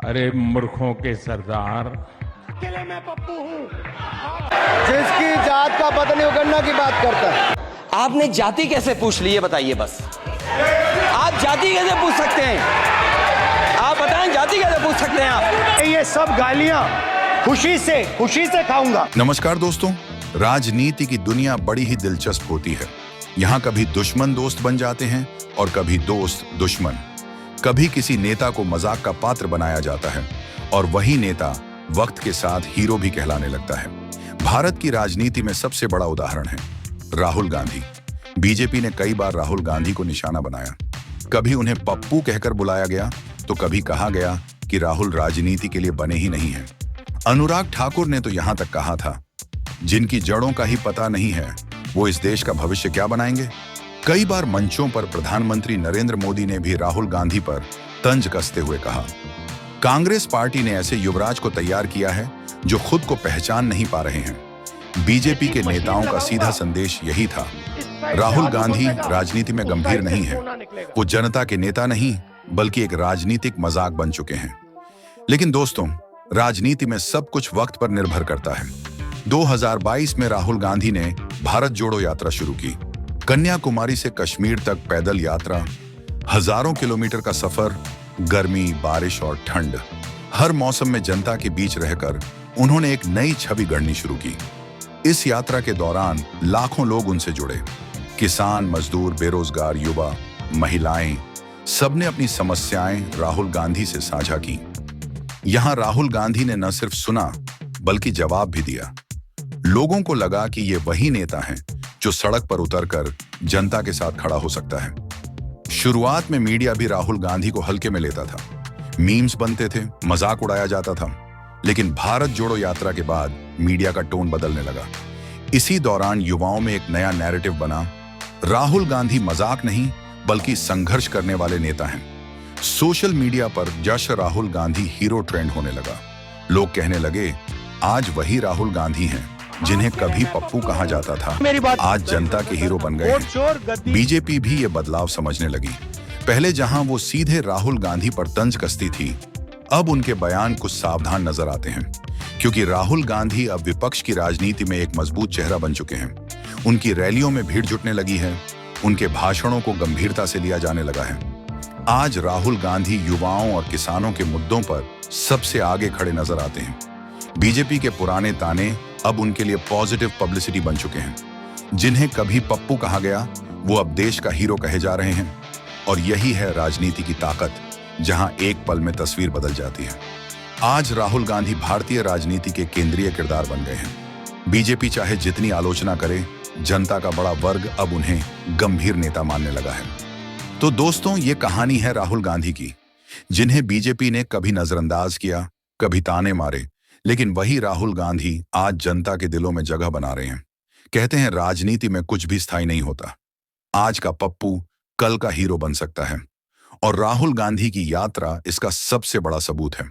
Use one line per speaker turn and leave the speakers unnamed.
अरे मूर्खों के सरदार।
किले में पप्पू हूँ।
जिसकी जात का पता नहीं उगड़ना की बात करता है।
आपने जाति कैसे पूछ ली, ये बताइए बस। आप जाति कैसे पूछ सकते हैं? आप बताएं, जाति कैसे पूछ सकते हैं आप?
ये सब गालियां खुशी से खाऊंगा।
नमस्कार दोस्तों, राजनीति की दुनिया बड़ी ही दिलचस्प होती है। यहाँ कभी दुश्मन दोस्त बन जाते हैं और कभी दोस्त दुश्मन। कभी किसी नेता को मजाक का पात्र बनाया जाता है और वही नेता वक्त के साथ हीरो भी कहलाने लगता है। भारत की राजनीति में सबसे बड़ा उदाहरण है राहुल गांधी। बीजेपी ने कई बार राहुल गांधी को निशाना बनाया। कभी उन्हें पप्पू कहकर बुलाया गया तो कभी कहा गया कि राहुल राजनीति के लिए बने ही नहीं हैं। अनुराग ठाकुर ने तो यहां तक कहा था, जिनकी जड़ों का ही पता नहीं है वो इस देश का भविष्य क्या बनाएंगे। कई बार मंचों पर प्रधानमंत्री नरेंद्र मोदी ने भी राहुल गांधी पर तंज कसते हुए कहा। कांग्रेस पार्टी ने ऐसे युवराज को तैयार किया है जो खुद को पहचान नहीं पा रहे हैं। बीजेपी के नेताओं का सीधा संदेश यही था, राहुल गांधी राजनीति में गंभीर नहीं है, वो जनता के नेता नहीं बल्कि एक राजनीतिक मजाक बन चुके हैं। लेकिन दोस्तों, राजनीति में सब कुछ वक्त पर निर्भर करता है। 2022 में राहुल गांधी ने भारत जोड़ो यात्रा शुरू की। कन्याकुमारी से कश्मीर तक पैदल यात्रा, हजारों किलोमीटर का सफर, गर्मी, बारिश और ठंड, हर मौसम में जनता के बीच रहकर उन्होंने एक नई छवि गढ़नी शुरू की। इस यात्रा के दौरान लाखों लोग उनसे जुड़े। किसान, मजदूर, बेरोजगार, युवा, महिलाएं, सबने अपनी समस्याएं राहुल गांधी से साझा की। यहां राहुल गांधी ने न सिर्फ सुना बल्कि जवाब भी दिया। लोगों को लगा कि ये वही नेता हैं जो सड़क पर उतरकर जनता के साथ खड़ा हो सकता है। शुरुआत में मीडिया भी राहुल गांधी को हल्के में लेता था। मीम्स बनते थे, मजाक उड़ाया जाता था। लेकिन भारत जोड़ो यात्रा के बाद मीडिया का टोन बदलने लगा। इसी दौरान युवाओं में एक नया नैरेटिव बना, राहुल गांधी मजाक नहीं बल्कि संघर्ष करने वाले नेता हैं। सोशल मीडिया पर जश्न राहुल गांधी हीरो ट्रेंड होने लगा। लोग कहने लगे, आज वही राहुल गांधी हैं जिन्हें कभी पप्पू कहा जाता था, आज जनता के हीरो बन गए हैं। बीजेपी भी ये बदलाव समझने लगी। पहले जहां वो सीधे राहुल गांधी पर तंज कसती थी, अब उनके बयान कुछ सावधान नजर आते हैं, क्योंकि राहुल गांधी अब विपक्ष की राजनीति में एक मजबूत चेहरा बन चुके हैं। उनकी रैलियों में भीड़ जुटने लगी है, उनके भाषणों को गंभीरता से लिया जाने लगा है। आज राहुल गांधी युवाओं और किसानों के मुद्दों पर सबसे आगे खड़े नजर आते हैं। बीजेपी के पुराने ताने अब उनके लिए पॉजिटिव पब्लिसिटी बन चुके हैं। जिन्हें कभी पप्पू कहा गया वो अब देश का हीरो कहे जा रहे हैं। और यही है राजनीति की ताकत, जहां एक पल में तस्वीर बदल जाती है। आज राहुल गांधी भारतीय राजनीति के केंद्रीय किरदार बन गए हैं। बीजेपी चाहे जितनी आलोचना करे, जनता का बड़ा वर्ग अब उन्हें गंभीर नेता मानने लगा है। तो दोस्तों, ये कहानी है राहुल गांधी की, जिन्हें बीजेपी ने कभी नजरअंदाज किया, कभी ताने मारे, लेकिन वही राहुल गांधी आज जनता के दिलों में जगह बना रहे हैं। कहते हैं राजनीति में कुछ भी स्थायी नहीं होता। आज का पप्पू कल का हीरो बन सकता है और राहुल गांधी की यात्रा इसका सबसे बड़ा सबूत है।